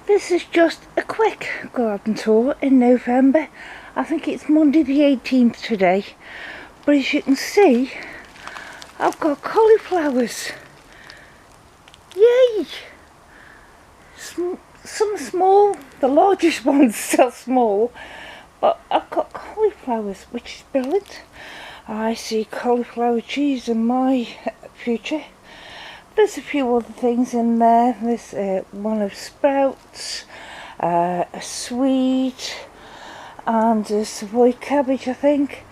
This is just a quick garden tour in November. I think it's Monday the 18th today. But as you can see, I've got cauliflowers. Yay! Some small, the largest ones still small. But I've got cauliflowers, which is brilliant. I see cauliflower cheese in my future. There's a few other things in there. There's one of sprouts, a sweet, and a Savoy cabbage, I think.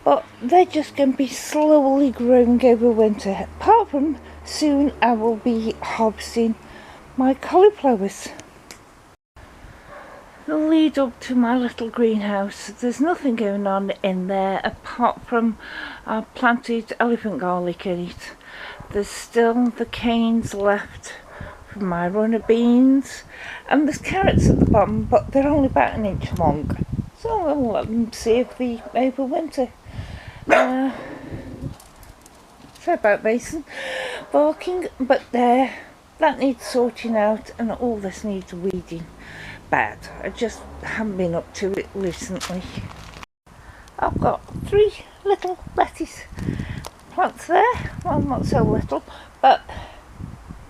But they're just going to be slowly growing over winter. Apart from soon I will be harvesting my cauliflowers. The lead up to my little greenhouse, there's nothing going on in there apart from I planted elephant garlic in it. There's still the canes left from my runner beans, and there's carrots at the bottom, but they're only about an inch long, so I'll let them see if they overwinter. Sorry about Mason barking, but that needs sorting out, and all this needs weeding bad. I just haven't been up to it recently. I've got 3 little lettuce plants there. Well, not so little, but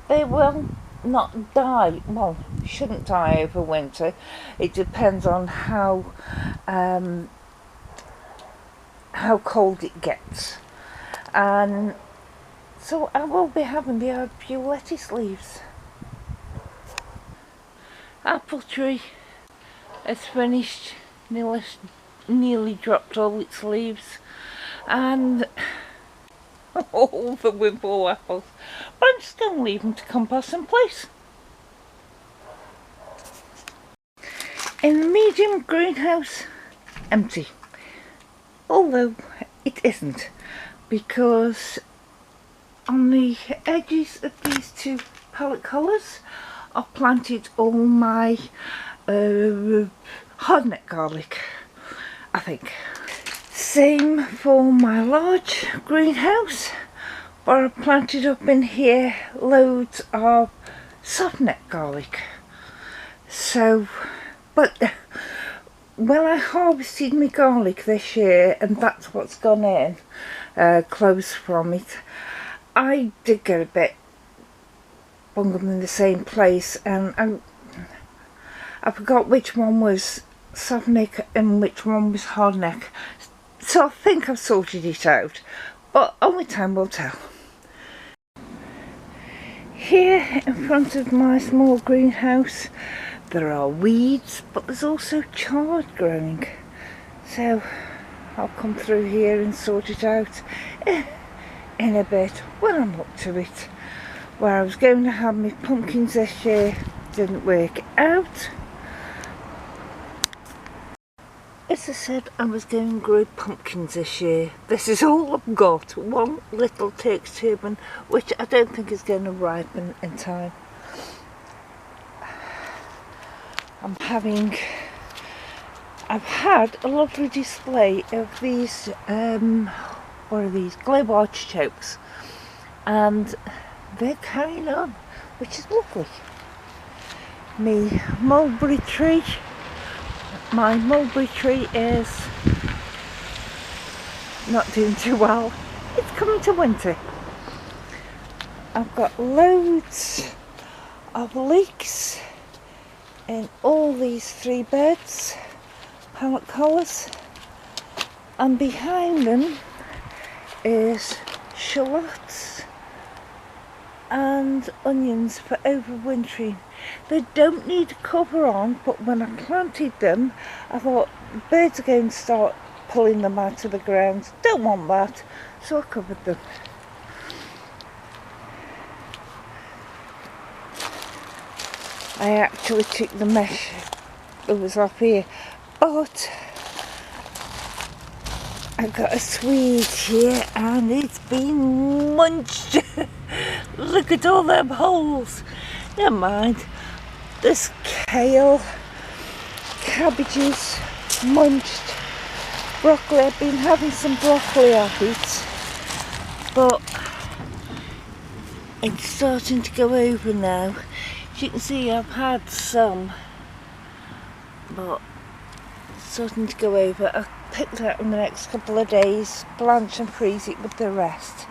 they will not die. Well, shouldn't die over winter. It depends on how cold it gets, and so I will be having the odd few lettuce leaves. Apple tree has finished, nearly dropped all its leaves, and all the wimple apples, but I'm just going to leave them to compost in place. In the medium greenhouse, empty, although it isn't, because on the edges of these 2 palette colours I've planted all my hardneck garlic, I think. Same for my large greenhouse, where I planted up in here loads of softneck garlic. So, but when I harvested my garlic this year, and that's what's gone in, cloves from it, I did get a bit bungled in the same place, and I forgot which one was softneck and which one was hardneck. So I think I've sorted it out, but only time will tell. Here in front of my small greenhouse there are weeds, but there's also chard growing, so I'll come through here and sort it out in a bit when I'm up to it. Where I was going to have my pumpkins this year didn't work out. As I said, I was going to grow pumpkins this year. This is all I've got, one little Turk's turban, which I don't think is going to ripen in time. I've had a lovely display of these, what are these, globe artichokes, and they're carrying on, which is lovely. My mulberry tree is not doing too well. It's coming to winter. I've got loads of leeks in all these 3 beds, palette colours, and behind them is shallots and onions for overwintering. They don't need a cover on, but when I planted them I thought birds are going to start pulling them out of the ground. Don't want that, so I covered them. I actually took the mesh that was off here, but I got a sweet here and it's been munched. Look at all them holes. Never mind. This kale, cabbages, munched, broccoli. I've been having some broccoli off it, but it's starting to go over now. As you can see, I've had some, but it's starting to go over. I'll pick that in the next couple of days, blanch and freeze it with the rest.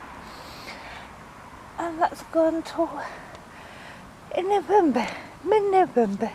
And that's gone till in November, mid-November.